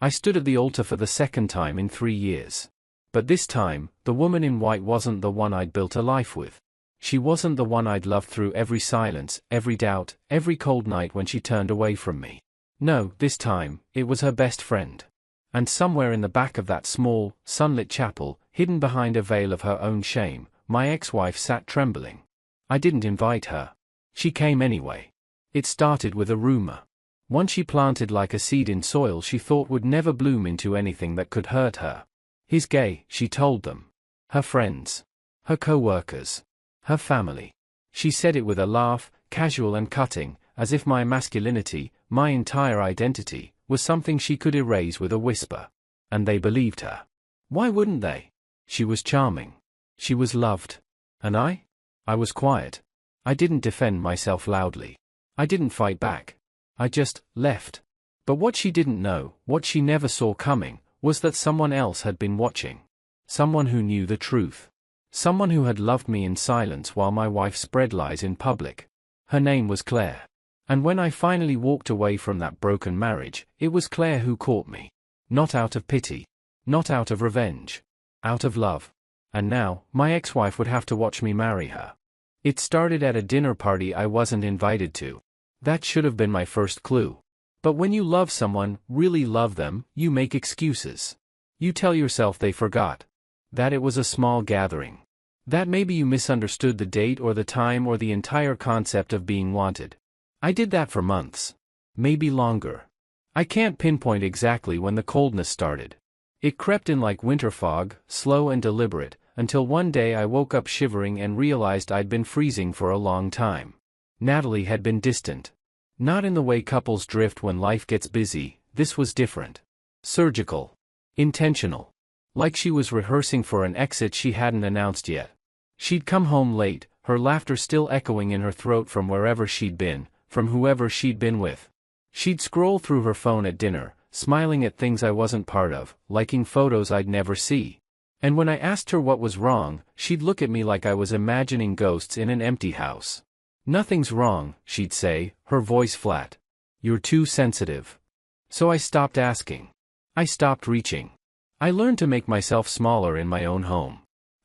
I stood at the altar for the second time in 3 years. But this time, the woman in white wasn't the one I'd built a life with. She wasn't the one I'd loved through every silence, every doubt, every cold night when she turned away from me. No, this time, it was her best friend. And somewhere in the back of that small, sunlit chapel, hidden behind a veil of her own shame, my ex-wife sat trembling. I didn't invite her. She came anyway. It started with a rumor. One she planted like a seed in soil she thought would never bloom into anything that could hurt her. He's gay, she told them. Her friends. Her co-workers. Her family. She said it with a laugh, casual and cutting, as if my masculinity, my entire identity, was something she could erase with a whisper. And they believed her. Why wouldn't they? She was charming. She was loved. And I? I was quiet. I didn't defend myself loudly. I didn't fight back. I just left. But what she didn't know, what she never saw coming, was that someone else had been watching. Someone who knew the truth. Someone who had loved me in silence while my wife spread lies in public. Her name was Claire. And when I finally walked away from that broken marriage, it was Claire who caught me. Not out of pity. Not out of revenge. Out of love. And now, my ex-wife would have to watch me marry her. It started at a dinner party I wasn't invited to. That should have been my first clue. But when you love someone, really love them, you make excuses. You tell yourself they forgot. That it was a small gathering. That maybe you misunderstood the date or the time or the entire concept of being wanted. I did that for months. Maybe longer. I can't pinpoint exactly when the coldness started. It crept in like winter fog, slow and deliberate, until one day I woke up shivering and realized I'd been freezing for a long time. Natalie had been distant. Not in the way couples drift when life gets busy, this was different. Surgical. Intentional. Like she was rehearsing for an exit she hadn't announced yet. She'd come home late, her laughter still echoing in her throat from wherever she'd been, from whoever she'd been with. She'd scroll through her phone at dinner, smiling at things I wasn't part of, liking photos I'd never see. And when I asked her what was wrong, she'd look at me like I was imagining ghosts in an empty house. Nothing's wrong, she'd say, her voice flat. You're too sensitive. So I stopped asking. I stopped reaching. I learned to make myself smaller in my own home.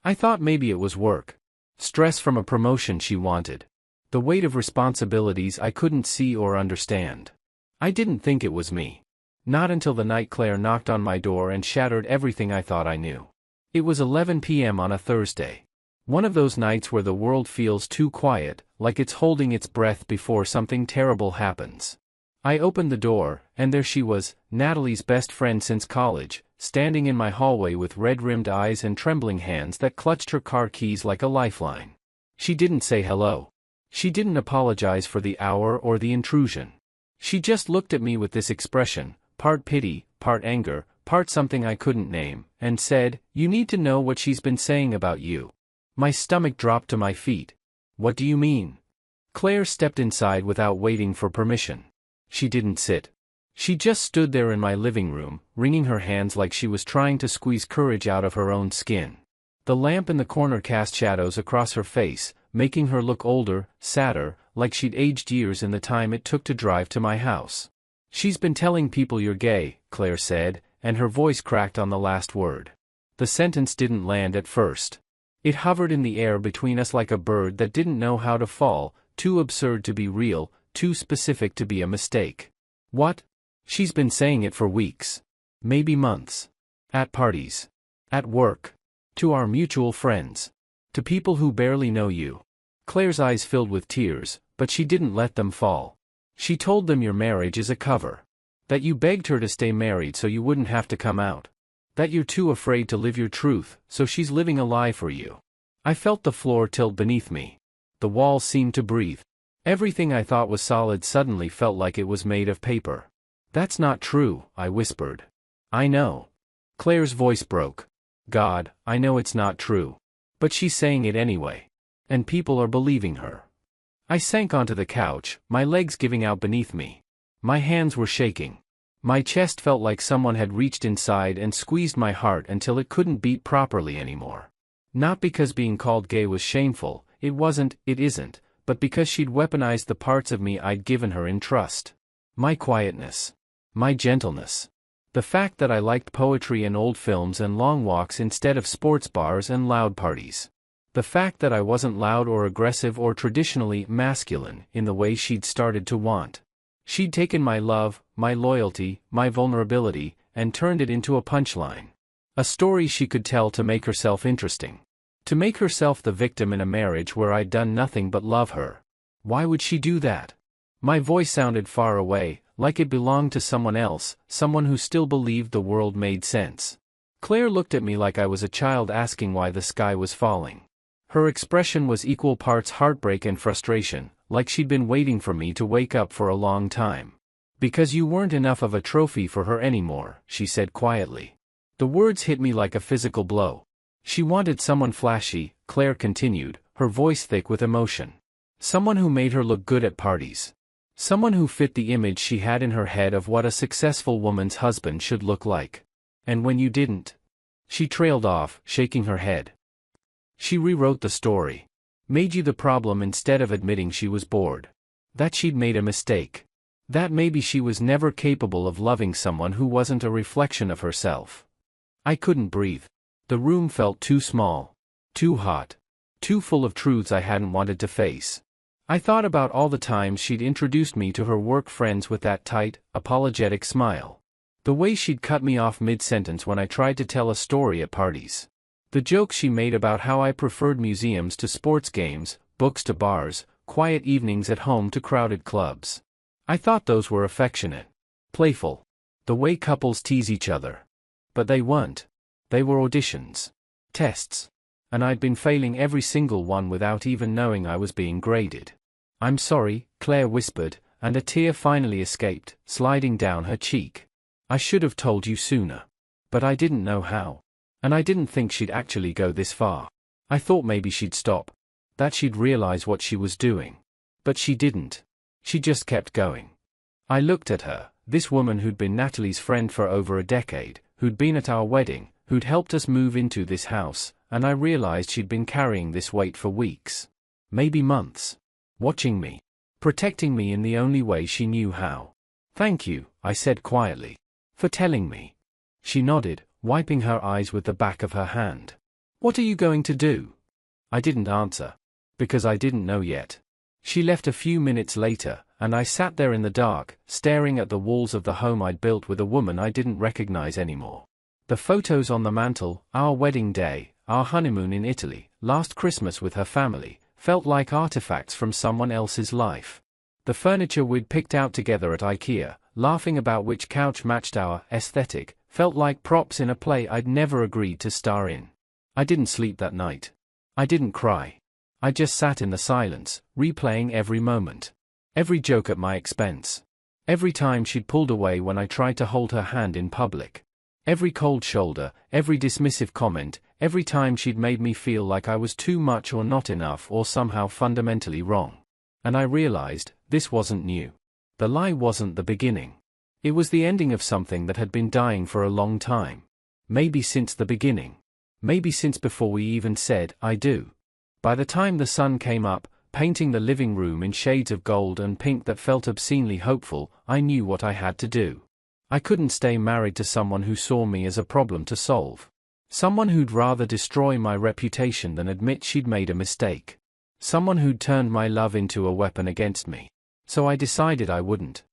I thought maybe it was work. Stress from a promotion she wanted. The weight of responsibilities I couldn't see or understand. I didn't think it was me. Not until the night Claire knocked on my door and shattered everything I thought I knew. It was 11 p.m. on a Thursday. One of those nights where the world feels too quiet, like it's holding its breath before something terrible happens. I opened the door, and there she was, Natalie's best friend since college, standing in my hallway with red-rimmed eyes and trembling hands that clutched her car keys like a lifeline. She didn't say hello. She didn't apologize for the hour or the intrusion. She just looked at me with this expression, part pity, part anger, part something I couldn't name, and said, "You need to know what she's been saying about you." My stomach dropped to my feet. What do you mean? Claire stepped inside without waiting for permission. She didn't sit. She just stood there in my living room, wringing her hands like she was trying to squeeze courage out of her own skin. The lamp in the corner cast shadows across her face, making her look older, sadder, like she'd aged years in the time it took to drive to my house. "She's been telling people you're gay," Claire said, and her voice cracked on the last word. The sentence didn't land at first. It hovered in the air between us like a bird that didn't know how to fall, too absurd to be real, too specific to be a mistake. What? She's been saying it for weeks. Maybe months. At parties. At work. To our mutual friends. To people who barely know you. Claire's eyes filled with tears, but she didn't let them fall. She told them your marriage is a cover. That you begged her to stay married so you wouldn't have to come out. That you're too afraid to live your truth, so she's living a lie for you. I felt the floor tilt beneath me. The walls seemed to breathe. Everything I thought was solid suddenly felt like it was made of paper. "That's not true," I whispered. "I know." Claire's voice broke. "God, I know it's not true. But she's saying it anyway. And people are believing her." I sank onto the couch, my legs giving out beneath me. My hands were shaking. My chest felt like someone had reached inside and squeezed my heart until it couldn't beat properly anymore. Not because being called gay was shameful, it isn't, but because she'd weaponized the parts of me I'd given her in trust. My quietness. My gentleness. The fact that I liked poetry and old films and long walks instead of sports bars and loud parties. The fact that I wasn't loud or aggressive or traditionally masculine in the way she'd started to want. She'd taken my love, my loyalty, my vulnerability, and turned it into a punchline. A story she could tell to make herself interesting. To make herself the victim in a marriage where I'd done nothing but love her. Why would she do that? My voice sounded far away, like it belonged to someone else, someone who still believed the world made sense. Claire looked at me like I was a child asking why the sky was falling. Her expression was equal parts heartbreak and frustration, like she'd been waiting for me to wake up for a long time. Because you weren't enough of a trophy for her anymore, she said quietly. The words hit me like a physical blow. She wanted someone flashy, Claire continued, her voice thick with emotion. Someone who made her look good at parties. Someone who fit the image she had in her head of what a successful woman's husband should look like. And when you didn't? She trailed off, shaking her head. She rewrote the story. Made you the problem instead of admitting she was bored. That she'd made a mistake. That maybe she was never capable of loving someone who wasn't a reflection of herself. I couldn't breathe. The room felt too small. Too hot. Too full of truths I hadn't wanted to face. I thought about all the times she'd introduced me to her work friends with that tight, apologetic smile. The way she'd cut me off mid-sentence when I tried to tell a story at parties. The jokes she made about how I preferred museums to sports games, books to bars, quiet evenings at home to crowded clubs. I thought those were affectionate. Playful. The way couples tease each other. But they weren't. They were auditions. Tests. And I'd been failing every single one without even knowing I was being graded. I'm sorry, Claire whispered, and a tear finally escaped, sliding down her cheek. I should have told you sooner. But I didn't know how. And I didn't think she'd actually go this far. I thought maybe she'd stop. That she'd realize what she was doing. But she didn't. She just kept going. I looked at her, this woman who'd been Natalie's friend for over a decade, who'd been at our wedding, who'd helped us move into this house, and I realized she'd been carrying this weight for weeks. Maybe months. Watching me. Protecting me in the only way she knew how. Thank you, I said quietly. For telling me. She nodded, wiping her eyes with the back of her hand. What are you going to do? I didn't answer. Because I didn't know yet. She left a few minutes later, and I sat there in the dark, staring at the walls of the home I'd built with a woman I didn't recognize anymore. The photos on the mantel, our wedding day, our honeymoon in Italy, last Christmas with her family, felt like artifacts from someone else's life. The furniture we'd picked out together at IKEA, laughing about which couch matched our aesthetic, felt like props in a play I'd never agreed to star in. I didn't sleep that night. I didn't cry. I just sat in the silence, replaying every moment. Every joke at my expense. Every time she'd pulled away when I tried to hold her hand in public. Every cold shoulder, every dismissive comment, every time she'd made me feel like I was too much or not enough or somehow fundamentally wrong. And I realized, this wasn't new. The lie wasn't the beginning. It was the ending of something that had been dying for a long time. Maybe since the beginning. Maybe since before we even said, I do. By the time the sun came up, painting the living room in shades of gold and pink that felt obscenely hopeful, I knew what I had to do. I couldn't stay married to someone who saw me as a problem to solve. Someone who'd rather destroy my reputation than admit she'd made a mistake. Someone who'd turned my love into a weapon against me. So I decided I wouldn't.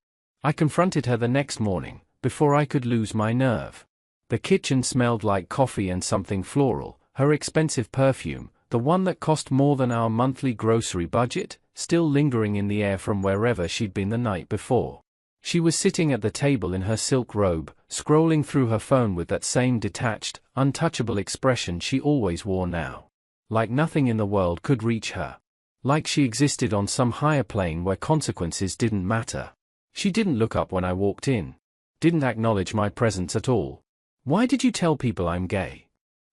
I confronted her the next morning, before I could lose my nerve. The kitchen smelled like coffee and something floral, her expensive perfume, the one that cost more than our monthly grocery budget, still lingering in the air from wherever she'd been the night before. She was sitting at the table in her silk robe, scrolling through her phone with that same detached, untouchable expression she always wore now. Like nothing in the world could reach her. Like she existed on some higher plane where consequences didn't matter. She didn't look up when I walked in. Didn't acknowledge my presence at all. Why did you tell people I'm gay?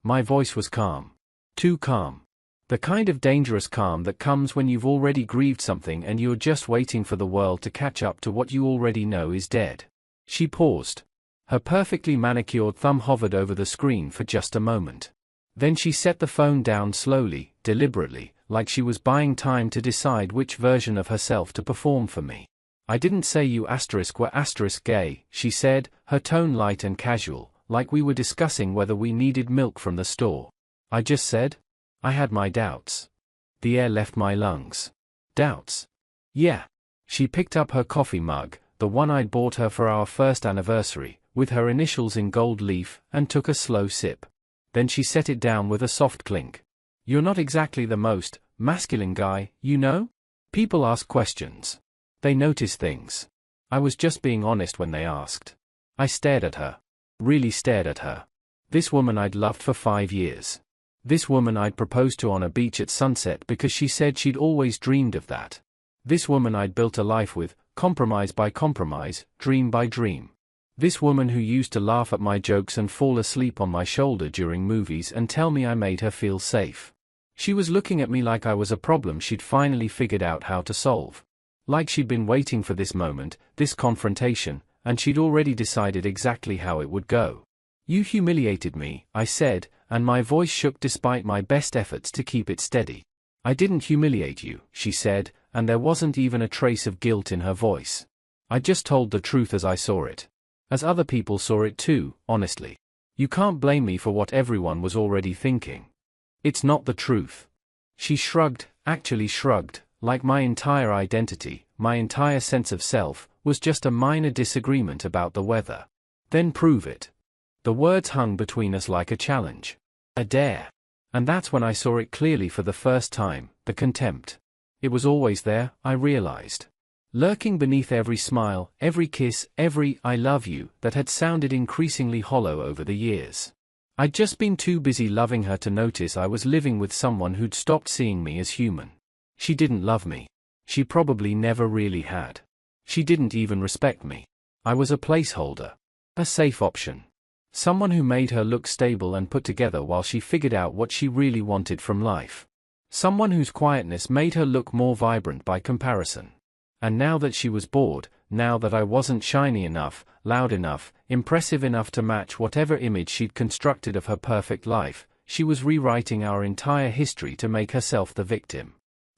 My voice was calm. Too calm. The kind of dangerous calm that comes when you've already grieved something and you're just waiting for the world to catch up to what you already know is dead. She paused. Her perfectly manicured thumb hovered over the screen for just a moment. Then she set the phone down slowly, deliberately, like she was buying time to decide which version of herself to perform for me. I didn't say you were gay, she said, her tone light and casual, like we were discussing whether we needed milk from the store. I just said I had my doubts. The air left my lungs. Doubts? Yeah. She picked up her coffee mug, the one I'd bought her for our first anniversary, with her initials in gold leaf, and took a slow sip. Then she set it down with a soft clink. You're not exactly the most masculine guy, you know? People ask questions. They notice things. I was just being honest when they asked. I stared at her. Really stared at her. This woman I'd loved for 5 years. This woman I'd proposed to on a beach at sunset because she said she'd always dreamed of that. This woman I'd built a life with, compromise by compromise, dream by dream. This woman who used to laugh at my jokes and fall asleep on my shoulder during movies and tell me I made her feel safe. She was looking at me like I was a problem she'd finally figured out how to solve. Like she'd been waiting for this moment, this confrontation, and she'd already decided exactly how it would go. You humiliated me, I said, and my voice shook despite my best efforts to keep it steady. I didn't humiliate you, she said, and there wasn't even a trace of guilt in her voice. I just told the truth as I saw it. As other people saw it too, honestly. You can't blame me for what everyone was already thinking. It's not the truth. She shrugged, actually shrugged, like my entire identity, my entire sense of self, was just a minor disagreement about the weather. Then prove it. The words hung between us like a challenge. A dare. And that's when I saw it clearly for the first time, the contempt. It was always there, I realized. Lurking beneath every smile, every kiss, every "I love you" that had sounded increasingly hollow over the years. I'd just been too busy loving her to notice I was living with someone who'd stopped seeing me as human. She didn't love me. She probably never really had. She didn't even respect me. I was a placeholder. A safe option. Someone who made her look stable and put together while she figured out what she really wanted from life. Someone whose quietness made her look more vibrant by comparison. And now that she was bored, now that I wasn't shiny enough, loud enough, impressive enough to match whatever image she'd constructed of her perfect life, she was rewriting our entire history to make herself the victim.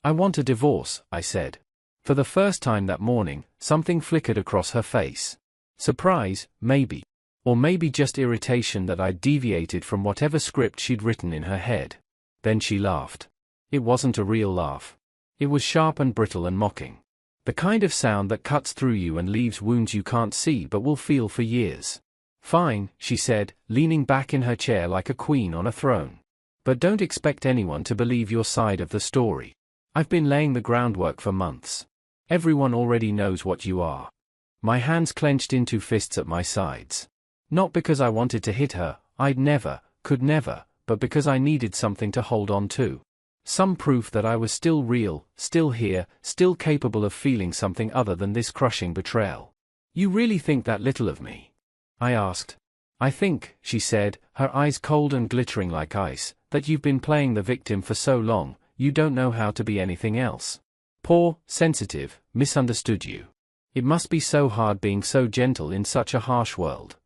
I want a divorce, I said. For the first time that morning, something flickered across her face. Surprise, maybe. Or maybe just irritation that I'd deviated from whatever script she'd written in her head. Then she laughed. It wasn't a real laugh. It was sharp and brittle and mocking. The kind of sound that cuts through you and leaves wounds you can't see but will feel for years. Fine, she said, leaning back in her chair like a queen on a throne. But don't expect anyone to believe your side of the story. I've been laying the groundwork for months. Everyone already knows what you are. My hands clenched into fists at my sides. Not because I wanted to hit her, I'd never, could never, but because I needed something to hold on to. Some proof that I was still real, still here, still capable of feeling something other than this crushing betrayal. You really think that little of me? I asked. I think, she said, her eyes cold and glittering like ice, that you've been playing the victim for so long, you don't know how to be anything else. Poor, sensitive, misunderstood you. It must be so hard being so gentle in such a harsh world.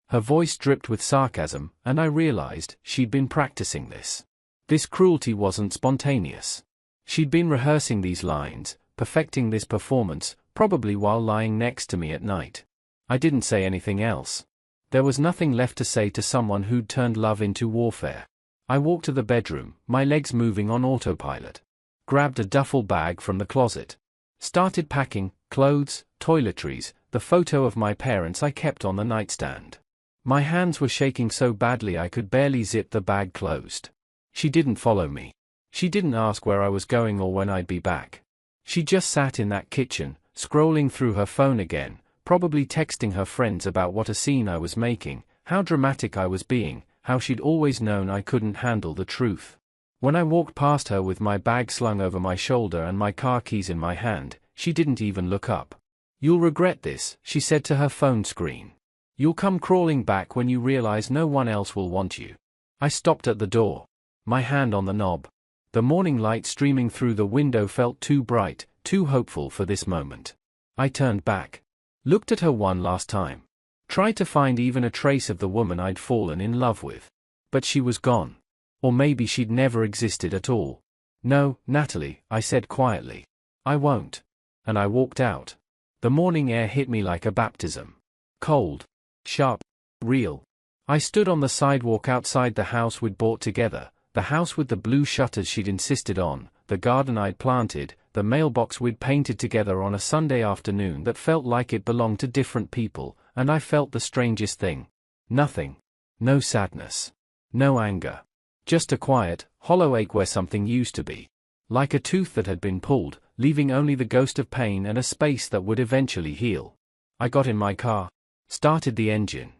Her voice dripped with sarcasm, and I realized she'd been practicing this. This cruelty wasn't spontaneous. She'd been rehearsing these lines, perfecting this performance, probably while lying next to me at night. I didn't say anything else. There was nothing left to say to someone who'd turned love into warfare. I walked to the bedroom, my legs moving on autopilot. Grabbed a duffel bag from the closet. Started packing, clothes, toiletries, the photo of my parents I kept on the nightstand. My hands were shaking so badly I could barely zip the bag closed. She didn't follow me. She didn't ask where I was going or when I'd be back. She just sat in that kitchen, scrolling through her phone again, probably texting her friends about what a scene I was making, how dramatic I was being, how she'd always known I couldn't handle the truth. When I walked past her with my bag slung over my shoulder and my car keys in my hand, she didn't even look up. You'll regret this, she said to her phone screen. You'll come crawling back when you realize no one else will want you. I stopped at the door. My hand on the knob. The morning light streaming through the window felt too bright, too hopeful for this moment. I turned back. Looked at her one last time. Tried to find even a trace of the woman I'd fallen in love with. But she was gone. Or maybe she'd never existed at all. No, Natalie, I said quietly. I won't. And I walked out. The morning air hit me like a baptism. Cold. Sharp. Real. I stood on the sidewalk outside the house we'd bought together, the house with the blue shutters she'd insisted on, the garden I'd planted, the mailbox we'd painted together on a Sunday afternoon that felt like it belonged to different people, and I felt the strangest thing. Nothing. No sadness. No anger. Just a quiet, hollow ache where something used to be. Like a tooth that had been pulled, leaving only the ghost of pain and a space that would eventually heal. I got in my car. Started the engine.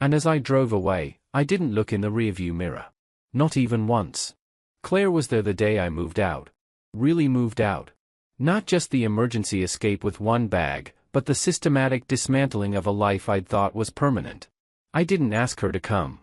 And as I drove away, I didn't look in the rearview mirror. Not even once. Claire was there the day I moved out. Really moved out. Not just the emergency escape with one bag, but the systematic dismantling of a life I'd thought was permanent. I didn't ask her to come.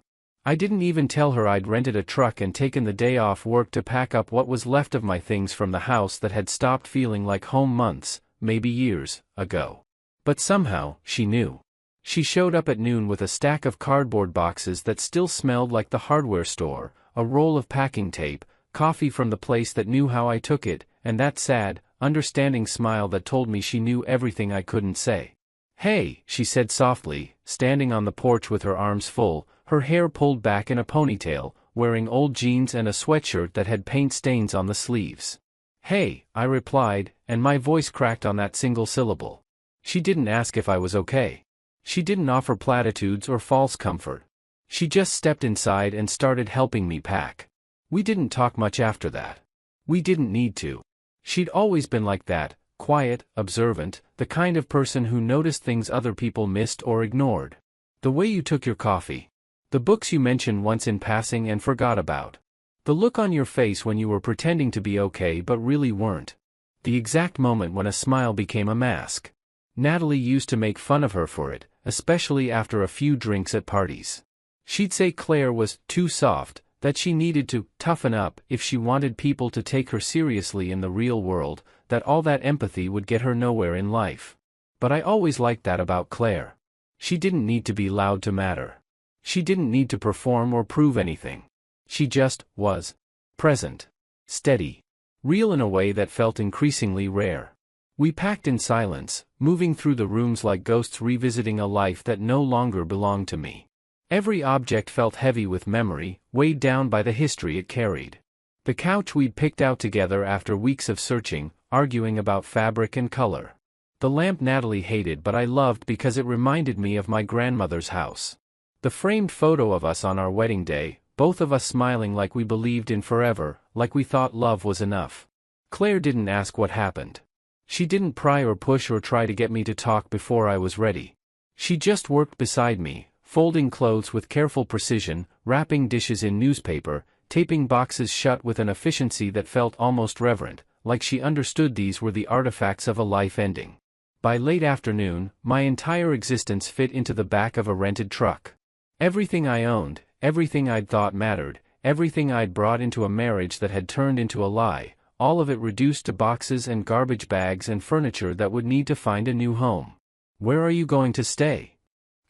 I didn't even tell her I'd rented a truck and taken the day off work to pack up what was left of my things from the house that had stopped feeling like home months, maybe years, ago. But somehow, she knew. She showed up at noon with a stack of cardboard boxes that still smelled like the hardware store, a roll of packing tape, coffee from the place that knew how I took it, and that sad, understanding smile that told me she knew everything I couldn't say. "Hey," she said softly, standing on the porch with her arms full, her hair pulled back in a ponytail, wearing old jeans and a sweatshirt that had paint stains on the sleeves. "Hey," I replied, and my voice cracked on that single syllable. She didn't ask if I was okay. She didn't offer platitudes or false comfort. She just stepped inside and started helping me pack. We didn't talk much after that. We didn't need to. She'd always been like that, quiet, observant, the kind of person who noticed things other people missed or ignored. The way you took your coffee. The books you mentioned once in passing and forgot about. The look on your face when you were pretending to be okay but really weren't. The exact moment when a smile became a mask. Natalie used to make fun of her for it, especially after a few drinks at parties. She'd say Claire was too soft, that she needed to toughen up if she wanted people to take her seriously in the real world, that all that empathy would get her nowhere in life. But I always liked that about Claire. She didn't need to be loud to matter. She didn't need to perform or prove anything. She just was. Present. Steady. Real in a way that felt increasingly rare. We packed in silence, moving through the rooms like ghosts revisiting a life that no longer belonged to me. Every object felt heavy with memory, weighed down by the history it carried. The couch we'd picked out together after weeks of searching, arguing about fabric and color. The lamp Natalie hated but I loved because it reminded me of my grandmother's house. The framed photo of us on our wedding day, both of us smiling like we believed in forever, like we thought love was enough. Claire didn't ask what happened. She didn't pry or push or try to get me to talk before I was ready. She just worked beside me, folding clothes with careful precision, wrapping dishes in newspaper, taping boxes shut with an efficiency that felt almost reverent, like she understood these were the artifacts of a life ending. By late afternoon, my entire existence fit into the back of a rented truck. Everything I owned, everything I'd thought mattered, everything I'd brought into a marriage that had turned into a lie, all of it reduced to boxes and garbage bags and furniture that would need to find a new home. "Where are you going to stay?"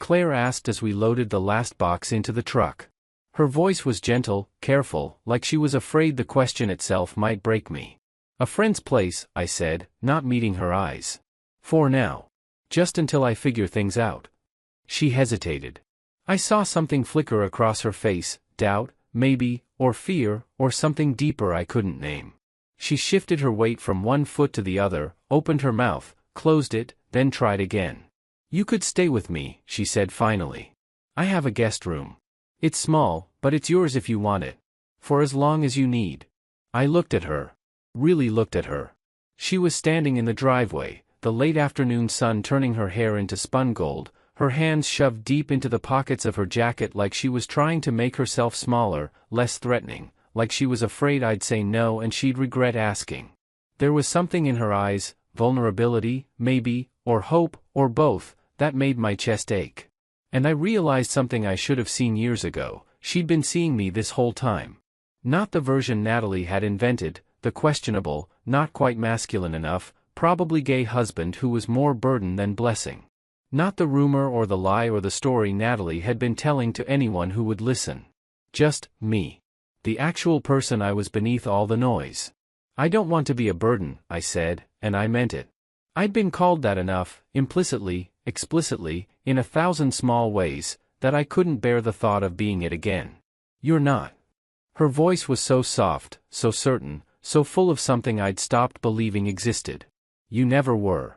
Claire asked as we loaded the last box into the truck. Her voice was gentle, careful, like she was afraid the question itself might break me. "A friend's place," I said, not meeting her eyes. "For now. Just until I figure things out." She hesitated. I saw something flicker across her face, doubt, maybe, or fear, or something deeper I couldn't name. She shifted her weight from one foot to the other, opened her mouth, closed it, then tried again. "You could stay with me," she said finally. "I have a guest room. It's small, but it's yours if you want it. For as long as you need." I looked at her. Really looked at her. She was standing in the driveway, the late afternoon sun turning her hair into spun gold, her hands shoved deep into the pockets of her jacket like she was trying to make herself smaller, less threatening, like she was afraid I'd say no and she'd regret asking. There was something in her eyes, vulnerability, maybe, or hope, or both, that made my chest ache. And I realized something I should have seen years ago: she'd been seeing me this whole time. Not the version Natalie had invented, the questionable, not quite masculine enough, probably gay husband who was more burden than blessing. Not the rumor or the lie or the story Natalie had been telling to anyone who would listen. Just me. The actual person I was beneath all the noise. "I don't want to be a burden," I said, and I meant it. I'd been called that enough, implicitly, explicitly, in 1,000 small ways, that I couldn't bear the thought of being it again. You're not. Her voice was so soft, so certain, so full of something I'd stopped believing existed. You never were.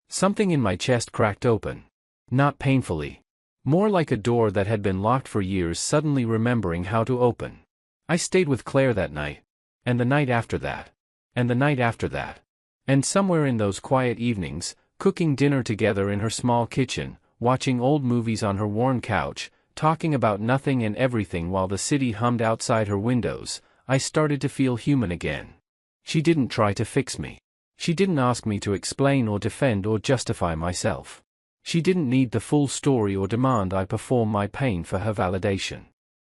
Something in my chest cracked open. Not painfully. More like a door that had been locked for years suddenly remembering how to open. I stayed with Claire that night. And the night after that. And the night after that. And somewhere in those quiet evenings, cooking dinner together in her small kitchen, watching old movies on her worn couch, talking about nothing and everything while the city hummed outside her windows, I started to feel human again. She didn't try to fix me. She didn't ask me to explain or defend or justify myself. She didn't need the full story or demand I perform my pain for her validation.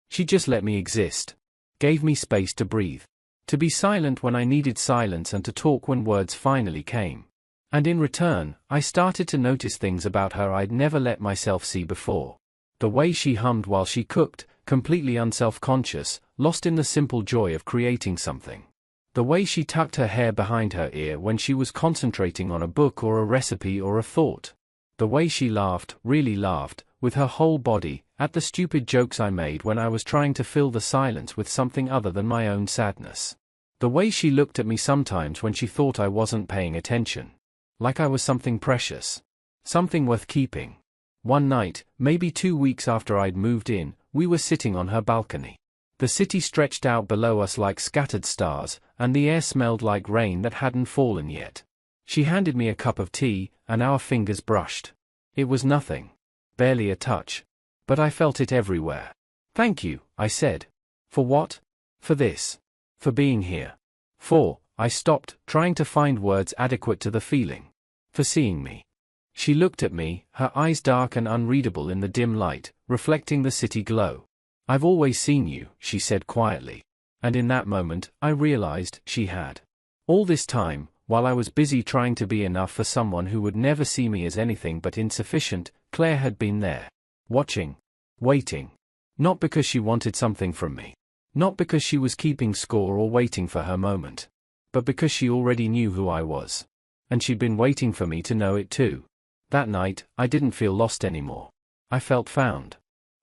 She just let me exist. Gave me space to breathe. To be silent when I needed silence and to talk when words finally came. And in return, I started to notice things about her I'd never let myself see before. The way she hummed while she cooked, completely unself-conscious, lost in the simple joy of creating something. The way she tucked her hair behind her ear when she was concentrating on a book or a recipe or a thought. The way she laughed, really laughed, with her whole body, at the stupid jokes I made when I was trying to fill the silence with something other than my own sadness. The way she looked at me sometimes when she thought I wasn't paying attention. Like I was something precious. Something worth keeping. One night, maybe 2 weeks after I'd moved in, we were sitting on her balcony. The city stretched out below us like scattered stars, and the air smelled like rain that hadn't fallen yet. She handed me a cup of tea, and our fingers brushed. It was nothing. Barely a touch. But I felt it everywhere. "Thank you," I said. "For what?" "For this. For being here. For," I stopped, trying to find words adequate to the feeling. "For seeing me." She looked at me, her eyes dark and unreadable in the dim light, reflecting the city glow. "I've always seen you," she said quietly. And in that moment, I realized she had. All this time, while I was busy trying to be enough for someone who would never see me as anything but insufficient, Claire had been there. Watching. Waiting. Not because she wanted something from me. Not because she was keeping score or waiting for her moment. But because she already knew who I was. And she'd been waiting for me to know it too. That night, I didn't feel lost anymore. I felt found.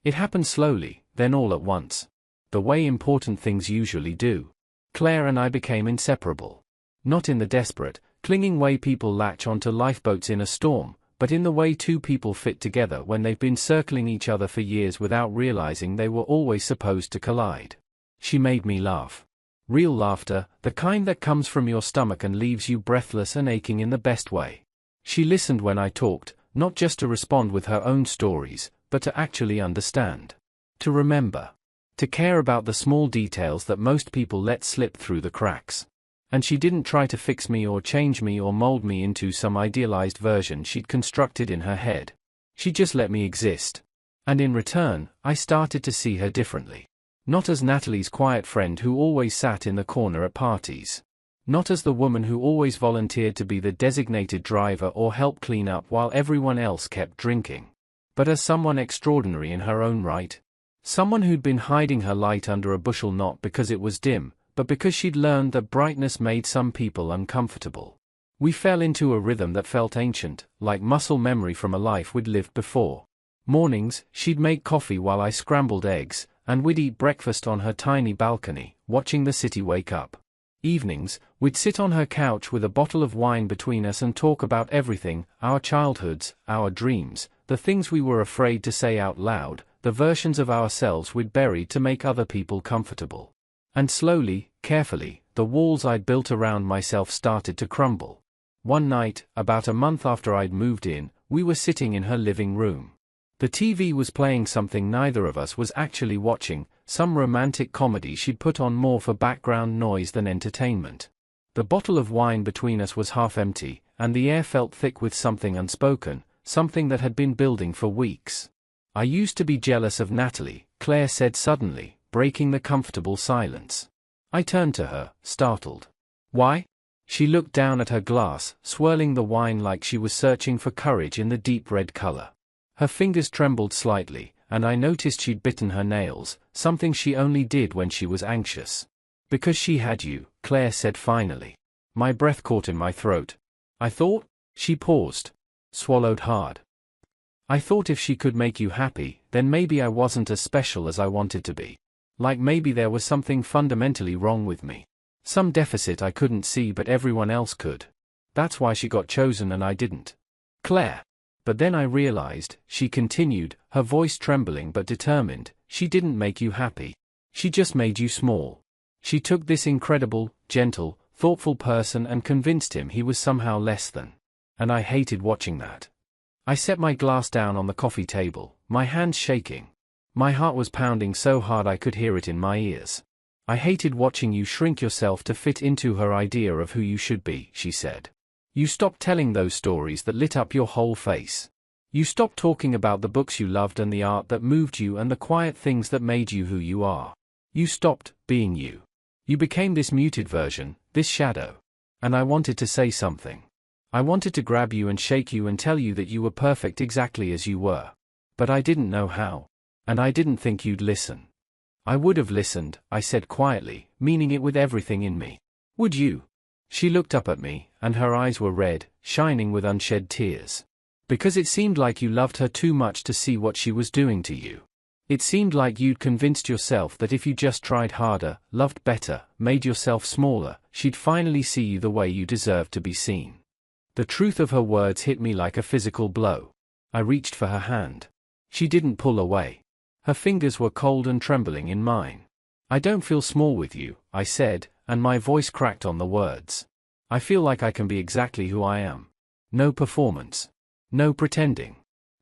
It happened slowly, then all at once. The way important things usually do. Claire and I became inseparable. Not in the desperate, clinging way people latch onto lifeboats in a storm, but in the way two people fit together when they've been circling each other for years without realizing they were always supposed to collide. She made me laugh. Real laughter, the kind that comes from your stomach and leaves you breathless and aching in the best way. She listened when I talked, not just to respond with her own stories, but to actually understand. To remember. To care about the small details that most people let slip through the cracks. And she didn't try to fix me or change me or mold me into some idealized version she'd constructed in her head. She just let me exist. And in return, I started to see her differently. Not as Natalie's quiet friend who always sat in the corner at parties. Not as the woman who always volunteered to be the designated driver or help clean up while everyone else kept drinking. But as someone extraordinary in her own right. Someone who'd been hiding her light under a bushel not because it was dim, but because she'd learned that brightness made some people uncomfortable. We fell into a rhythm that felt ancient, like muscle memory from a life we'd lived before. Mornings, she'd make coffee while I scrambled eggs, and we'd eat breakfast on her tiny balcony, watching the city wake up. Evenings, we'd sit on her couch with a bottle of wine between us and talk about everything, our childhoods, our dreams, the things we were afraid to say out loud, the versions of ourselves we'd buried to make other people comfortable. And slowly, carefully, the walls I'd built around myself started to crumble. One night, about a month after I'd moved in, we were sitting in her living room. The TV was playing something neither of us was actually watching, some romantic comedy she'd put on more for background noise than entertainment. The bottle of wine between us was half empty, and the air felt thick with something unspoken, something that had been building for weeks. "I used to be jealous of Natalie," Claire said suddenly, breaking the comfortable silence. I turned to her, startled. "Why?" She looked down at her glass, swirling the wine like she was searching for courage in the deep red color. Her fingers trembled slightly, and I noticed she'd bitten her nails, something she only did when she was anxious. "Because she had you," Claire said finally. My breath caught in my throat. "I thought?" She paused. Swallowed hard. I thought if she could make you happy, then maybe I wasn't as special as I wanted to be. Like maybe there was something fundamentally wrong with me. Some deficit I couldn't see but everyone else could. That's why she got chosen and I didn't. Claire. But then I realized, she continued, her voice trembling but determined, she didn't make you happy. She just made you small. She took this incredible, gentle, thoughtful person and convinced him he was somehow less than. And I hated watching that. I set my glass down on the coffee table, my hands shaking. My heart was pounding so hard I could hear it in my ears. I hated watching you shrink yourself to fit into her idea of who you should be, she said. You stopped telling those stories that lit up your whole face. You stopped talking about the books you loved and the art that moved you and the quiet things that made you who you are. You stopped being you. You became this muted version, this shadow. And I wanted to say something. I wanted to grab you and shake you and tell you that you were perfect exactly as you were. But I didn't know how. And I didn't think you'd listen. I would have listened, I said quietly, meaning it with everything in me. Would you? She looked up at me, and her eyes were red, shining with unshed tears. Because it seemed like you loved her too much to see what she was doing to you. It seemed like you'd convinced yourself that if you just tried harder, loved better, made yourself smaller, she'd finally see you the way you deserved to be seen. The truth of her words hit me like a physical blow. I reached for her hand. She didn't pull away. Her fingers were cold and trembling in mine. I don't feel small with you, I said, and my voice cracked on the words. I feel like I can be exactly who I am. No performance. No pretending.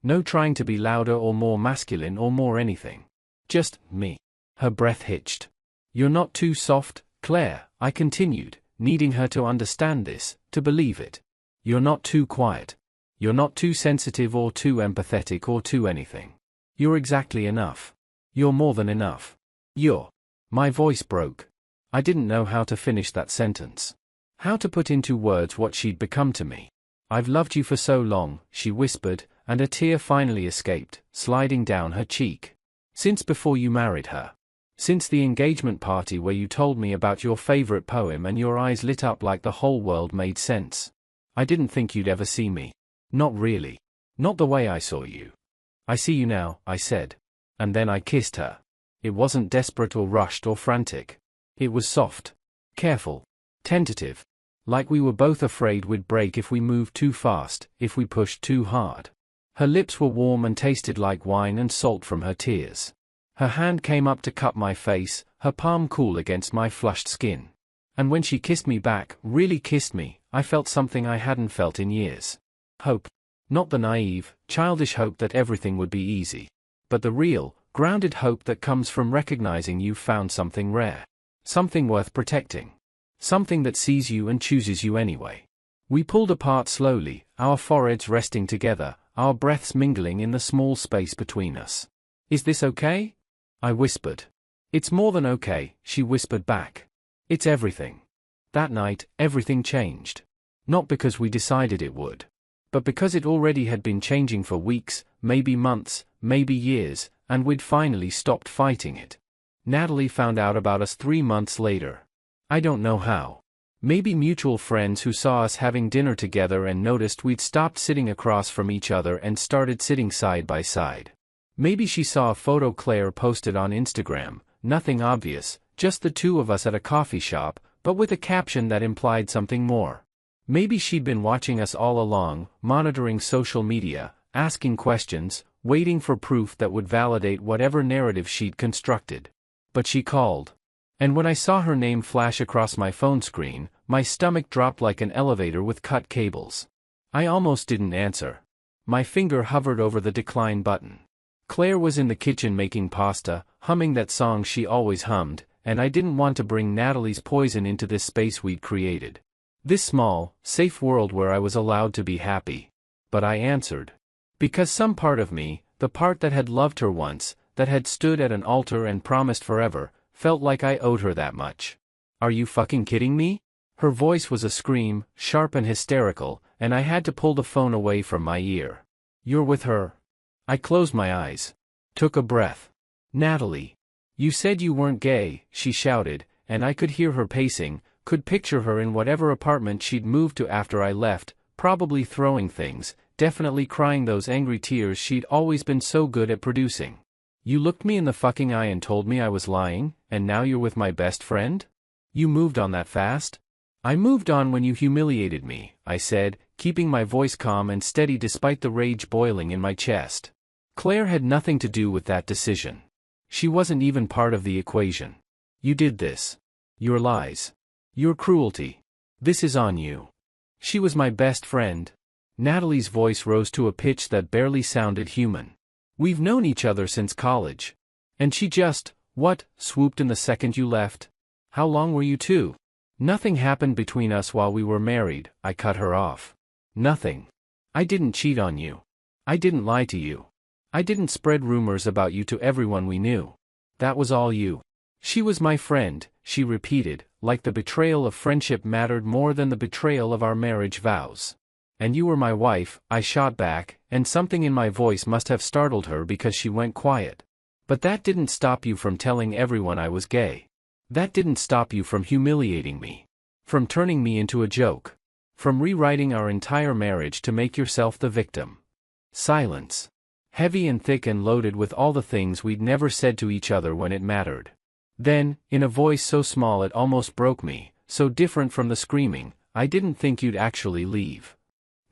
No trying to be louder or more masculine or more anything. Just me. Her breath hitched. You're not too soft, Claire, I continued, needing her to understand this, to believe it. You're not too quiet. You're not too sensitive or too empathetic or too anything. You're exactly enough. You're more than enough. You're. My voice broke. I didn't know how to finish that sentence. How to put into words what she'd become to me. I've loved you for so long, she whispered, and a tear finally escaped, sliding down her cheek. Since before you married her. Since the engagement party where you told me about your favorite poem and your eyes lit up like the whole world made sense. I didn't think you'd ever see me. Not really. Not the way I saw you. I see you now, I said. And then I kissed her. It wasn't desperate or rushed or frantic. It was soft. Careful. Tentative. Like we were both afraid we'd break if we moved too fast, if we pushed too hard. Her lips were warm and tasted like wine and salt from her tears. Her hand came up to cup my face, her palm cool against my flushed skin. And when she kissed me back, really kissed me, I felt something I hadn't felt in years. Hope. Not the naive, childish hope that everything would be easy. But the real, grounded hope that comes from recognizing you've found something rare. Something worth protecting. Something that sees you and chooses you anyway. We pulled apart slowly, our foreheads resting together, our breaths mingling in the small space between us. Is this okay? I whispered. It's more than okay, she whispered back. It's everything. That night, everything changed. Not because we decided it would. But because it already had been changing for weeks, maybe months, maybe years, and we'd finally stopped fighting it. Natalie found out about us 3 months later. I don't know how. Maybe mutual friends who saw us having dinner together and noticed we'd stopped sitting across from each other and started sitting side by side. Maybe she saw a photo Claire posted on Instagram, nothing obvious, just the two of us at a coffee shop, but with a caption that implied something more. Maybe she'd been watching us all along, monitoring social media, asking questions, waiting for proof that would validate whatever narrative she'd constructed. But she called. And when I saw her name flash across my phone screen, my stomach dropped like an elevator with cut cables. I almost didn't answer. My finger hovered over the decline button. Claire was in the kitchen making pasta, humming that song she always hummed, and I didn't want to bring Natalie's poison into this space we'd created. This small, safe world where I was allowed to be happy. But I answered. Because some part of me, the part that had loved her once, that had stood at an altar and promised forever, felt like I owed her that much. Are you fucking kidding me? Her voice was a scream, sharp and hysterical, and I had to pull the phone away from my ear. You're with her? I closed my eyes. Took a breath. Natalie. You said you weren't gay, she shouted, and I could hear her pacing, could picture her in whatever apartment she'd moved to after I left, probably throwing things, definitely crying those angry tears she'd always been so good at producing. You looked me in the fucking eye and told me I was lying, and now you're with my best friend? You moved on that fast? I moved on when you humiliated me, I said, keeping my voice calm and steady despite the rage boiling in my chest. Claire had nothing to do with that decision. She wasn't even part of the equation. You did this. Your lies. Your cruelty. This is on you. She was my best friend. Natalie's voice rose to a pitch that barely sounded human. We've known each other since college. And she just, swooped in the second you left? How long were you two? Nothing happened between us while we were married, I cut her off. Nothing. I didn't cheat on you. I didn't lie to you. I didn't spread rumors about you to everyone we knew. That was all you. She was my friend, she repeated, like the betrayal of friendship mattered more than the betrayal of our marriage vows. And you were my wife, I shot back, and something in my voice must have startled her because she went quiet. But that didn't stop you from telling everyone I was gay. That didn't stop you from humiliating me. From turning me into a joke. From rewriting our entire marriage to make yourself the victim. Silence. Heavy and thick and loaded with all the things we'd never said to each other when it mattered. Then, in a voice so small it almost broke me, so different from the screaming, I didn't think you'd actually leave.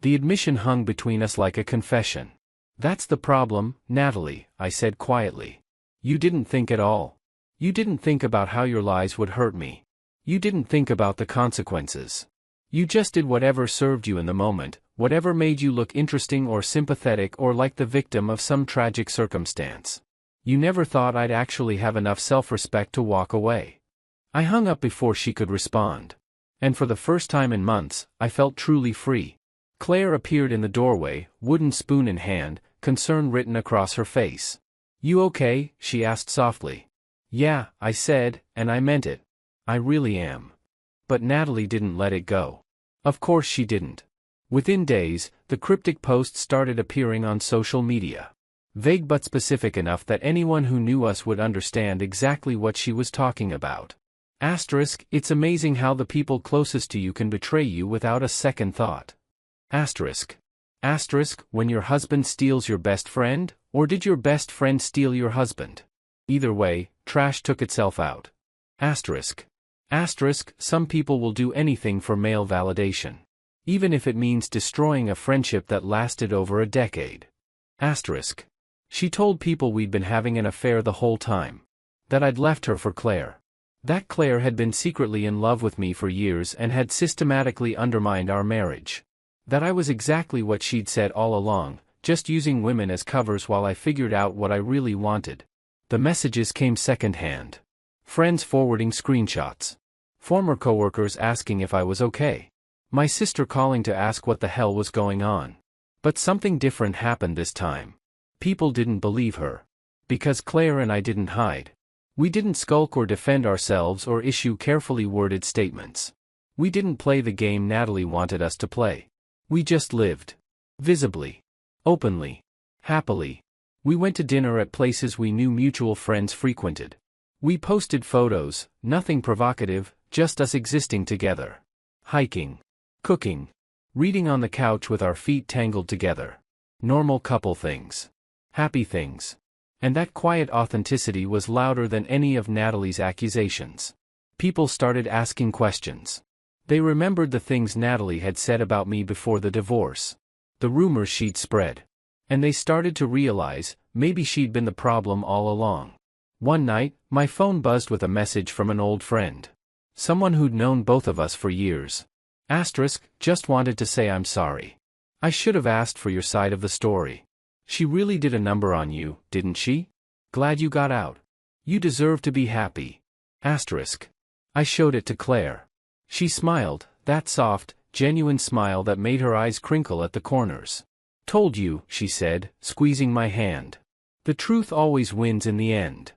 The admission hung between us like a confession. That's the problem, Natalie, I said quietly. You didn't think at all. You didn't think about how your lies would hurt me. You didn't think about the consequences. You just did whatever served you in the moment, whatever made you look interesting or sympathetic or like the victim of some tragic circumstance. You never thought I'd actually have enough self-respect to walk away. I hung up before she could respond. And for the first time in months, I felt truly free. Claire appeared in the doorway, wooden spoon in hand, concern written across her face. You okay? She asked softly. Yeah, I said, and I meant it. I really am. But Natalie didn't let it go. Of course she didn't. Within days, the cryptic posts started appearing on social media. Vague but specific enough that anyone who knew us would understand exactly what she was talking about. Asterisk, it's amazing how the people closest to you can betray you without a second thought. Asterisk. Asterisk, when your husband steals your best friend, or did your best friend steal your husband? Either way, trash took itself out. Asterisk. Asterisk, some people will do anything for male validation. Even if it means destroying a friendship that lasted over a decade. Asterisk. She told people we'd been having an affair the whole time. That I'd left her for Claire. That Claire had been secretly in love with me for years and had systematically undermined our marriage. That I was exactly what she'd said all along, just using women as covers while I figured out what I really wanted. The messages came secondhand. Friends forwarding screenshots. Former coworkers asking if I was okay. My sister calling to ask what the hell was going on. But something different happened this time. People didn't believe her. Because Claire and I didn't hide. We didn't skulk or defend ourselves or issue carefully worded statements. We didn't play the game Natalie wanted us to play. We just lived. Visibly. Openly. Happily. We went to dinner at places we knew mutual friends frequented. We posted photos, nothing provocative, just us existing together. Hiking. Cooking. Reading on the couch with our feet tangled together. Normal couple things. Happy things. And that quiet authenticity was louder than any of Natalie's accusations. People started asking questions. They remembered the things Natalie had said about me before the divorce. The rumors she'd spread. And they started to realize, maybe she'd been the problem all along. One night, my phone buzzed with a message from an old friend. Someone who'd known both of us for years. Asterisk, just wanted to say I'm sorry. I should have asked for your side of the story. She really did a number on you, didn't she? Glad you got out. You deserve to be happy. Asterisk. I showed it to Claire. She smiled, that soft, genuine smile that made her eyes crinkle at the corners. Told you, she said, squeezing my hand. The truth always wins in the end.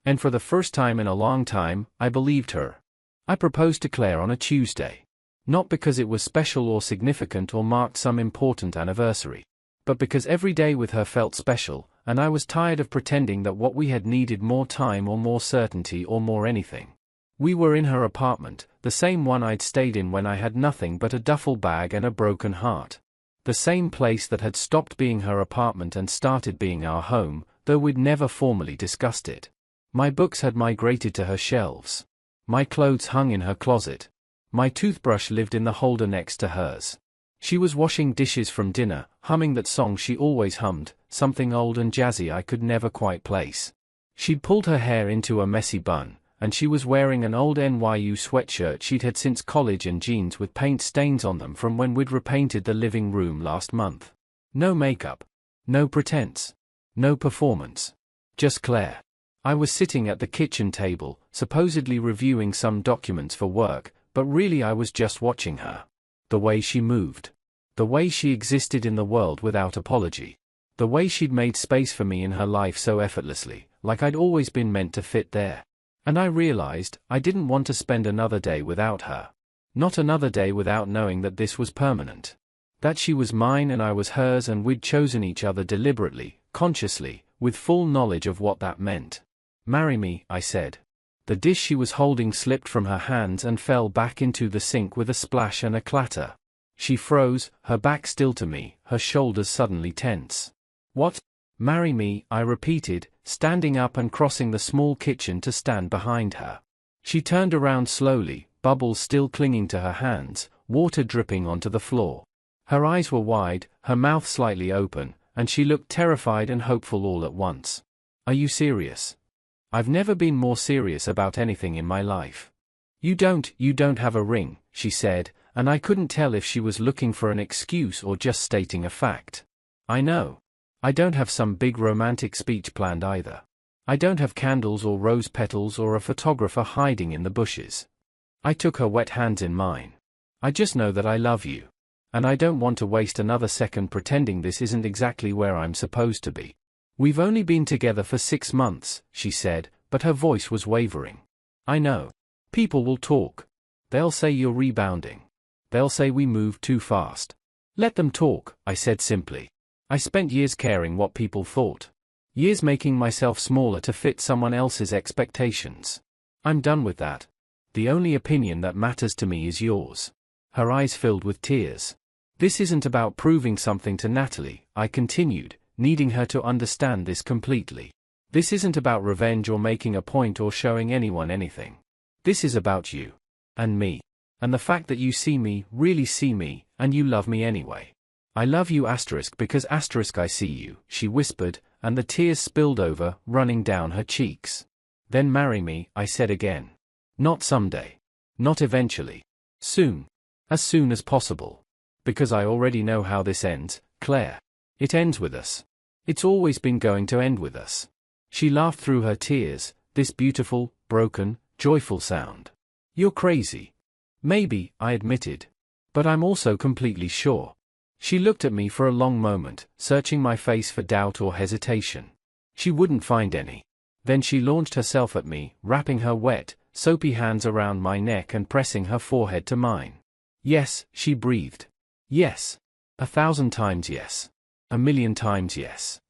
And for the first time in a long time, I believed her. I proposed to Claire on a Tuesday. Not because it was special or significant or marked some important anniversary. But because every day with her felt special, and I was tired of pretending that what we had needed more time or more certainty or more anything. We were in her apartment, the same one I'd stayed in when I had nothing but a duffel bag and a broken heart. The same place that had stopped being her apartment and started being our home, though we'd never formally discussed it. My books had migrated to her shelves. My clothes hung in her closet. My toothbrush lived in the holder next to hers. She was washing dishes from dinner, humming that song she always hummed, something old and jazzy I could never quite place. She'd pulled her hair into a messy bun, and she was wearing an old NYU sweatshirt she'd had since college and jeans with paint stains on them from when we'd repainted the living room last month. No makeup. No pretense. No performance. Just Claire. I was sitting at the kitchen table, supposedly reviewing some documents for work, but really I was just watching her. The way she moved. The way she existed in the world without apology. The way she'd made space for me in her life so effortlessly, like I'd always been meant to fit there. And I realized, I didn't want to spend another day without her. Not another day without knowing that this was permanent. That she was mine and I was hers and we'd chosen each other deliberately, consciously, with full knowledge of what that meant. "Marry me," I said. The dish she was holding slipped from her hands and fell back into the sink with a splash and a clatter. She froze, her back still to me, her shoulders suddenly tense. "What? Marry me," I repeated, standing up and crossing the small kitchen to stand behind her. She turned around slowly, bubbles still clinging to her hands, water dripping onto the floor. Her eyes were wide, her mouth slightly open, and she looked terrified and hopeful all at once. "Are you serious?" "I've never been more serious about anything in my life." You don't have a ring," she said, and I couldn't tell if she was looking for an excuse or just stating a fact. "I know. I don't have some big romantic speech planned either. I don't have candles or rose petals or a photographer hiding in the bushes." I took her wet hands in mine. "I just know that I love you. And I don't want to waste another second pretending this isn't exactly where I'm supposed to be." "We've only been together for 6 months," she said, but her voice was wavering. "I know. People will talk. They'll say you're rebounding. They'll say we move too fast." "Let them talk," I said simply. I spent years caring what people thought. Years making myself smaller to fit someone else's expectations. I'm done with that. The only opinion that matters to me is yours. Her eyes filled with tears. "This isn't about proving something to Natalie," I continued, needing her to understand this completely. "This isn't about revenge or making a point or showing anyone anything. This is about you. And me. And the fact that you see me, really see me, and you love me anyway. I love you because I see you," she whispered, and the tears spilled over, running down her cheeks. "Then marry me," I said again. "Not someday. Not eventually. Soon. As soon as possible. Because I already know how this ends, Claire. It ends with us. It's always been going to end with us." She laughed through her tears, this beautiful, broken, joyful sound. "You're crazy." "Maybe," I admitted. "But I'm also completely sure." She looked at me for a long moment, searching my face for doubt or hesitation. She wouldn't find any. Then she launched herself at me, wrapping her wet, soapy hands around my neck and pressing her forehead to mine. "Yes," she breathed. "Yes. 1,000 times yes. 1,000,000 times yes."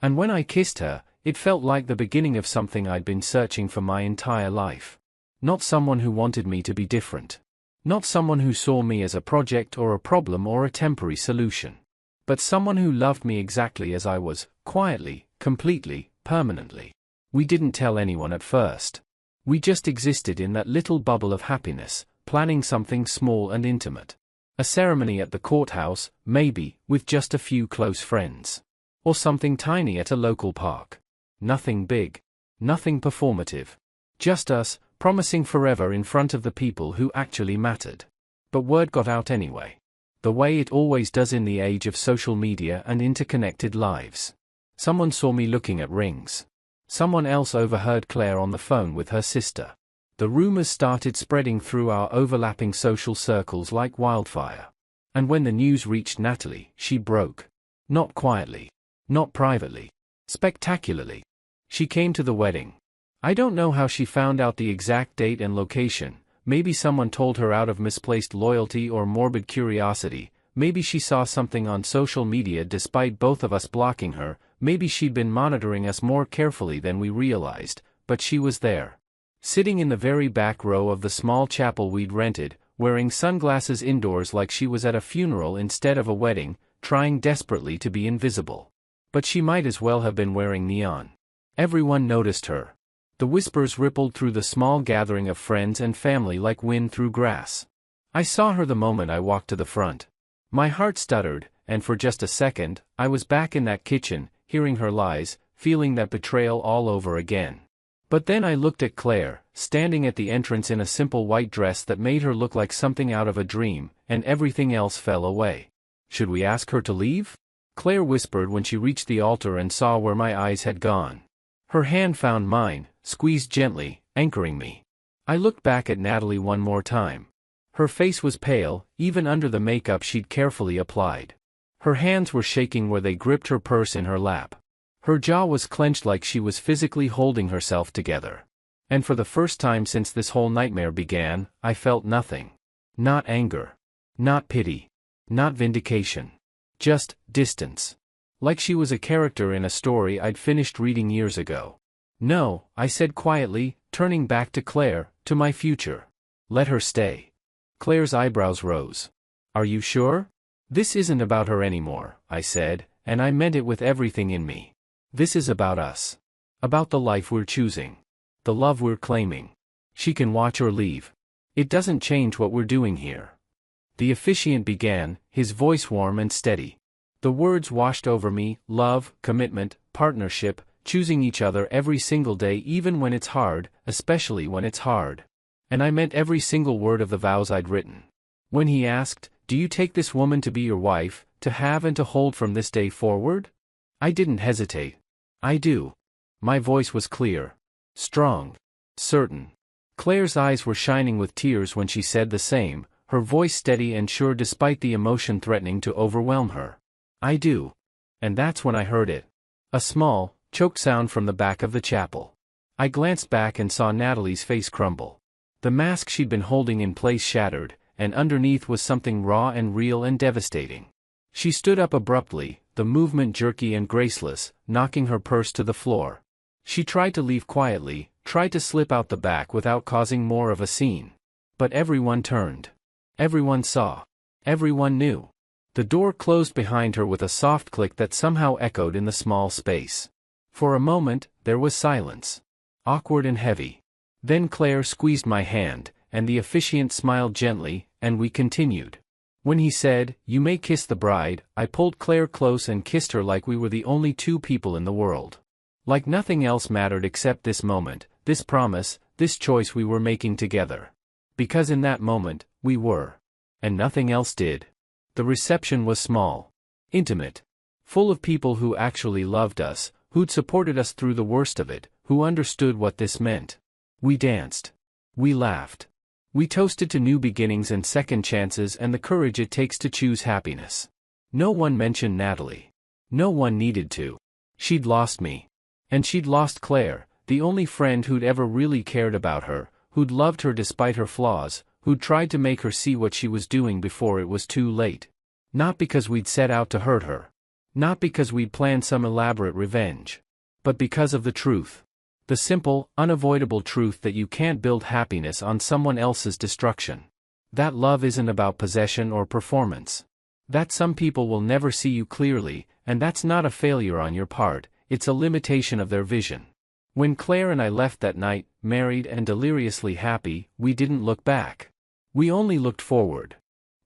And when I kissed her, it felt like the beginning of something I'd been searching for my entire life. Not someone who wanted me to be different. Not someone who saw me as a project or a problem or a temporary solution. But someone who loved me exactly as I was, quietly, completely, permanently. We didn't tell anyone at first. We just existed in that little bubble of happiness, planning something small and intimate. A ceremony at the courthouse, maybe, with just a few close friends. Or something tiny at a local park. Nothing big. Nothing performative. Just us, promising forever in front of the people who actually mattered. But word got out anyway. The way it always does in the age of social media and interconnected lives. Someone saw me looking at rings. Someone else overheard Claire on the phone with her sister. The rumors started spreading through our overlapping social circles like wildfire. And when the news reached Natalie, she broke. Not quietly. Not privately. Spectacularly. She came to the wedding. I don't know how she found out the exact date and location. Maybe someone told her out of misplaced loyalty or morbid curiosity. Maybe she saw something on social media despite both of us blocking her. Maybe she'd been monitoring us more carefully than we realized, but she was there. sitting in the very back row of the small chapel we'd rented, wearing sunglasses indoors like she was at a funeral instead of a wedding, trying desperately to be invisible. But she might as well have been wearing neon. Everyone noticed her. The whispers rippled through the small gathering of friends and family like wind through grass. I saw her the moment I walked to the front. My heart stuttered, and for just a second, I was back in that kitchen, hearing her lies, feeling that betrayal all over again. But then I looked at Claire, standing at the entrance in a simple white dress that made her look like something out of a dream, and everything else fell away. Should we ask her to leave? Claire whispered when she reached the altar and saw where my eyes had gone. Her hand found mine, squeezed gently, anchoring me. I looked back at Natalie one more time. Her face was pale, even under the makeup she'd carefully applied. Her hands were shaking where they gripped her purse in her lap. Her jaw was clenched like she was physically holding herself together. And for the first time since this whole nightmare began, I felt nothing. Not anger. Not pity. Not vindication. Just distance. Like she was a character in a story I'd finished reading years ago. No, I said quietly, turning back to Claire, to my future. Let her stay. Claire's eyebrows rose. Are you sure? This isn't about her anymore, I said, and I meant it with everything in me. This is about us. About the life we're choosing. The love we're claiming. She can watch or leave. It doesn't change what we're doing here. The officiant began, his voice warm and steady. The words washed over me: love, commitment, partnership, choosing each other every single day even when it's hard, especially when it's hard. And I meant every single word of the vows I'd written. When he asked, "Do you take this woman to be your wife, to have and to hold from this day forward?" I didn't hesitate. I do. My voice was clear. Strong. Certain. Claire's eyes were shining with tears when she said the same, her voice steady and sure despite the emotion threatening to overwhelm her. I do. And that's when I heard it. A small, choked sound from the back of the chapel. I glanced back and saw Natalie's face crumble. The mask she'd been holding in place shattered, and underneath was something raw and real and devastating. She stood up abruptly, the movement jerky and graceless, knocking her purse to the floor. She tried to leave quietly, tried to slip out the back without causing more of a scene. But everyone turned. Everyone saw. Everyone knew. The door closed behind her with a soft click that somehow echoed in the small space. For a moment, there was silence. Awkward and heavy. Then Claire squeezed my hand, and the officiant smiled gently, and we continued. When he said, "You may kiss the bride," I pulled Claire close and kissed her like we were the only two people in the world. Like nothing else mattered except this moment, this promise, this choice we were making together. Because in that moment, we were. And nothing else did. The reception was small. Intimate. Full of people who actually loved us, who'd supported us through the worst of it, who understood what this meant. We danced. We laughed. We toasted to new beginnings and second chances and the courage it takes to choose happiness. No one mentioned Natalie. No one needed to. She'd lost me. And she'd lost Claire, the only friend who'd ever really cared about her, who'd loved her despite her flaws, who'd tried to make her see what she was doing before it was too late. Not because we'd set out to hurt her. Not because we'd planned some elaborate revenge. But because of the truth. The simple, unavoidable truth that you can't build happiness on someone else's destruction. That love isn't about possession or performance. That some people will never see you clearly, and that's not a failure on your part, it's a limitation of their vision. When Claire and I left that night, married and deliriously happy, we didn't look back. We only looked forward.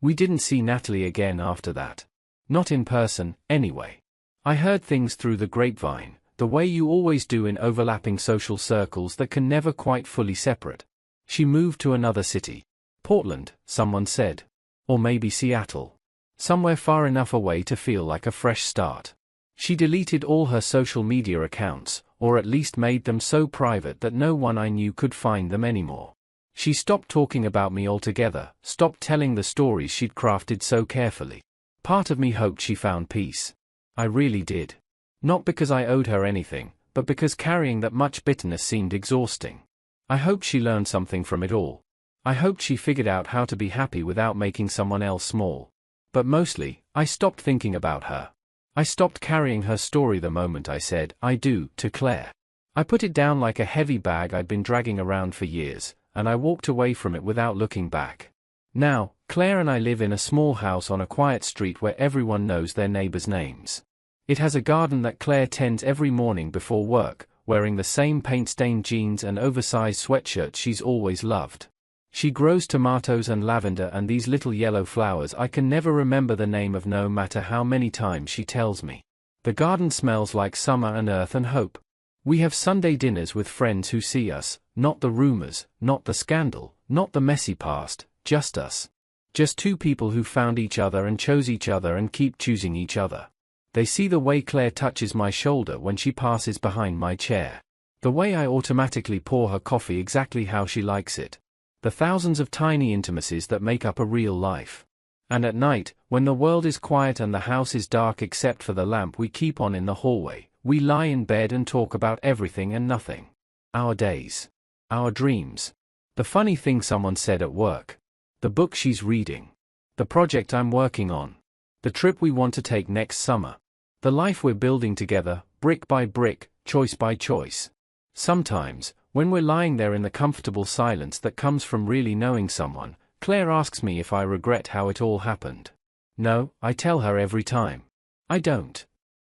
We didn't see Natalie again after that. Not in person, anyway. I heard things through the grapevine. The way you always do in overlapping social circles that can never quite fully separate. She moved to another city. Portland, someone said. Or maybe Seattle. Somewhere far enough away to feel like a fresh start. She deleted all her social media accounts, or at least made them so private that no one I knew could find them anymore. She stopped talking about me altogether, stopped telling the stories she'd crafted so carefully. Part of me hoped she found peace. I really did. Not because I owed her anything, but because carrying that much bitterness seemed exhausting. I hoped she learned something from it all. I hoped she figured out how to be happy without making someone else small. But mostly, I stopped thinking about her. I stopped carrying her story the moment I said, "I do," to Claire. I put it down like a heavy bag I'd been dragging around for years, and I walked away from it without looking back. Now, Claire and I live in a small house on a quiet street where everyone knows their neighbors' names. It has a garden that Claire tends every morning before work, wearing the same paint-stained jeans and oversized sweatshirt she's always loved. She grows tomatoes and lavender and these little yellow flowers I can never remember the name of no matter how many times she tells me. The garden smells like summer and earth and hope. We have Sunday dinners with friends who see us, not the rumors, not the scandal, not the messy past, just us. Just two people who found each other and chose each other and keep choosing each other. They see the way Claire touches my shoulder when she passes behind my chair. The way I automatically pour her coffee exactly how she likes it. The thousands of tiny intimacies that make up a real life. And at night, when the world is quiet and the house is dark except for the lamp we keep on in the hallway, we lie in bed and talk about everything and nothing. Our days. Our dreams. The funny thing someone said at work. The book she's reading. The project I'm working on. The trip we want to take next summer. The life we're building together, brick by brick, choice by choice. Sometimes, when we're lying there in the comfortable silence that comes from really knowing someone, Claire asks me if I regret how it all happened. No, I tell her every time. I don't.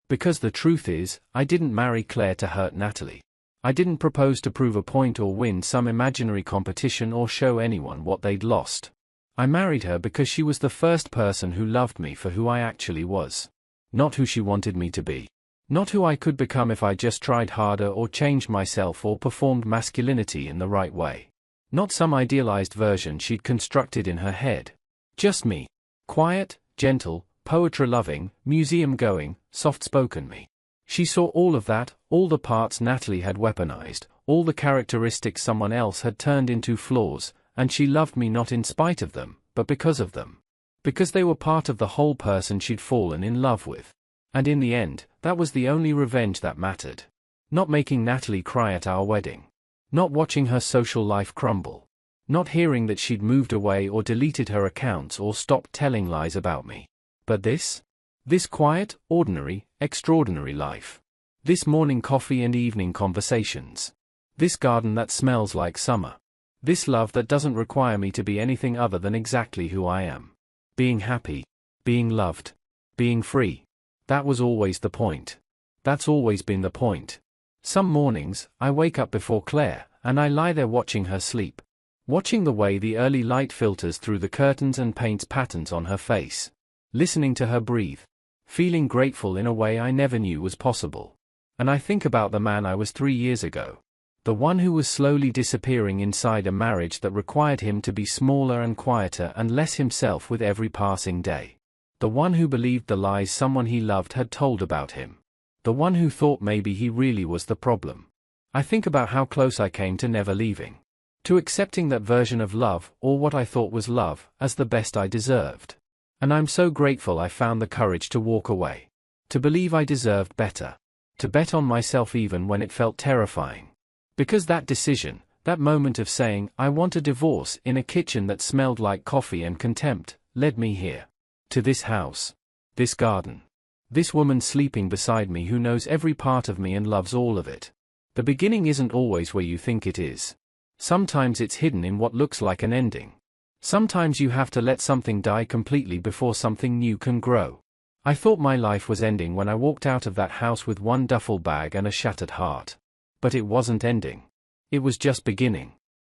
Because the truth is, I didn't marry Claire to hurt Natalie. I didn't propose to prove a point or win some imaginary competition or show anyone what they'd lost. I married her because she was the first person who loved me for who I actually was. Not who she wanted me to be. Not who I could become if I just tried harder or changed myself or performed masculinity in the right way. Not some idealized version she'd constructed in her head. Just me. Quiet, gentle, poetry-loving, museum-going, soft-spoken me. She saw all of that, all the parts Natalie had weaponized, all the characteristics someone else had turned into flaws, and she loved me not in spite of them, but because of them. Because they were part of the whole person she'd fallen in love with. And in the end, that was the only revenge that mattered. Not making Natalie cry at our wedding. Not watching her social life crumble. Not hearing that she'd moved away or deleted her accounts or stopped telling lies about me. But this? This quiet, ordinary, extraordinary life. This morning coffee and evening conversations. This garden that smells like summer. This love that doesn't require me to be anything other than exactly who I am. Being happy. Being loved. Being free. That was always the point. That's always been the point. Some mornings, I wake up before Claire, and I lie there watching her sleep. Watching the way the early light filters through the curtains and paints patterns on her face. Listening to her breathe. Feeling grateful in a way I never knew was possible. And I think about the man I was 3 years ago. The one who was slowly disappearing inside a marriage that required him to be smaller and quieter and less himself with every passing day. The one who believed the lies someone he loved had told about him. The one who thought maybe he really was the problem. I think about how close I came to never leaving. To accepting that version of love, or what I thought was love, as the best I deserved. And I'm so grateful I found the courage to walk away. To believe I deserved better. To bet on myself even when it felt terrifying. Because that decision, that moment of saying, I want a divorce in a kitchen that smelled like coffee and contempt, led me here. To this house. This garden. This woman sleeping beside me who knows every part of me and loves all of it. The beginning isn't always where you think it is. Sometimes it's hidden in what looks like an ending. Sometimes you have to let something die completely before something new can grow. I thought my life was ending when I walked out of that house with one duffel bag and a shattered heart. But it wasn't ending. It was just beginning.